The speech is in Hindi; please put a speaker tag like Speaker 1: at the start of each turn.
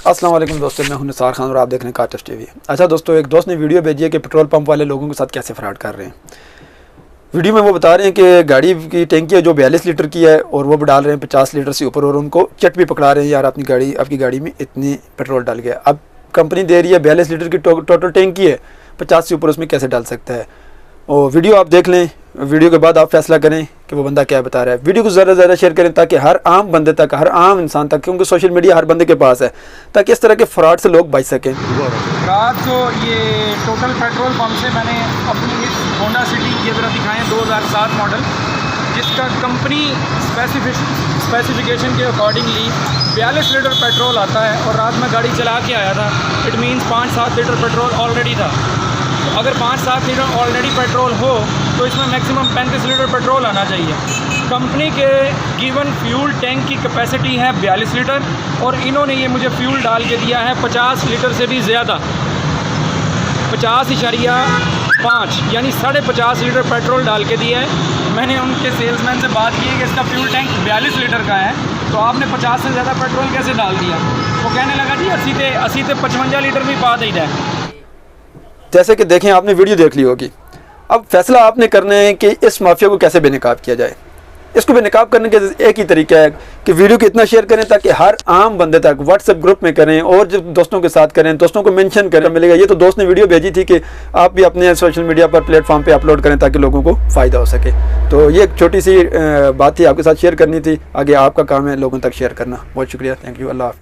Speaker 1: अस्सलाम वालेकुम दोस्तों, मैं हूं निसार खान और आप देख रहे हैं काटफ टीवी। अच्छा दोस्तों, एक दोस्त ने वीडियो भेजी है कि पेट्रोल पंप वाले लोगों के साथ कैसे फ्रॉड कर रहे हैं। वीडियो में वो बता रहे हैं कि गाड़ी की टैंकी है जो 42 लीटर की है और वो डाल रहे हैं 50 लीटर से ऊपर, और उनको चट भी पकड़ा रहे हैं, यार आपकी गाड़ी में इतनी पेट्रोल डाल गया। अब कंपनी दे रही है 42 लीटर की टोटल टैंकी है, 50 से ऊपर उसमें कैसे डाल सकता है। और वीडियो आप देख लें, वीडियो के बाद आप फैसला करें कि वो बंदा क्या बता रहा है। वीडियो को ज़्यादा से ज़्यादा शेयर करें ताकि हर आम बंदे तक, हर आम इंसान तक, क्योंकि सोशल मीडिया हर बंदे के पास है, ताकि इस तरह के फ्रॉड से लोग बच सकें।
Speaker 2: रात को ये टोटल पेट्रोल पंप से मैंने अपनी इस होंडा सिटी ये ज़रा दिखाएँ 2007 मॉडल, जिसका कंपनी स्पेसिफिकेशन के अकॉर्डिंगली 42 लीटर पेट्रोल आता है। और रात में गाड़ी चला के आया था, it means 5-7 litre petrol already था। तो अगर 5-7 लीटर ऑलरेडी पेट्रोल हो तो इसमें मैक्सिमम 35 लीटर पेट्रोल आना चाहिए। कंपनी के गिवन फ्यूल टैंक की कैपेसिटी है 42 लीटर और इन्होंने ये मुझे फ्यूल डाल के दिया है 50 लीटर से भी ज़्यादा, 50.5 यानी 50.5 लीटर पेट्रोल डाल के दिया है। मैंने उनके सेल्समैन से बात की है कि इसका फ्यूल टैंक 42 लीटर का है, तो आपने 50 से ज़्यादा पेट्रोल कैसे डाल दिया। वो कहने लगा जी 80 से 55 लीटर भी पा दी है।
Speaker 1: जैसे कि देखें, आपने वीडियो देख ली होगी। अब फैसला आपने करना है कि इस माफिया को कैसे बेनकाब किया जाए। इसको बेनकाब करने के एक ही तरीका है कि वीडियो को इतना शेयर करें ताकि हर आम बंदे तक व्हाट्सएप ग्रुप में करें और जो दोस्तों के साथ करें, दोस्तों को मेंशन करें मिलेगा। ये तो दोस्त ने वीडियो भेजी थी कि आप भी अपने सोशल मीडिया पर प्लेटफॉर्म पे अपलोड करें ताकि लोगों को फ़ायदा हो सके। तो ये एक छोटी सी बात थी, आपके साथ शेयर करनी थी। आगे आपका काम है लोगों तक शेयर करना। बहुत शुक्रिया, थैंक यू, अल्लाह हाफ़िज़।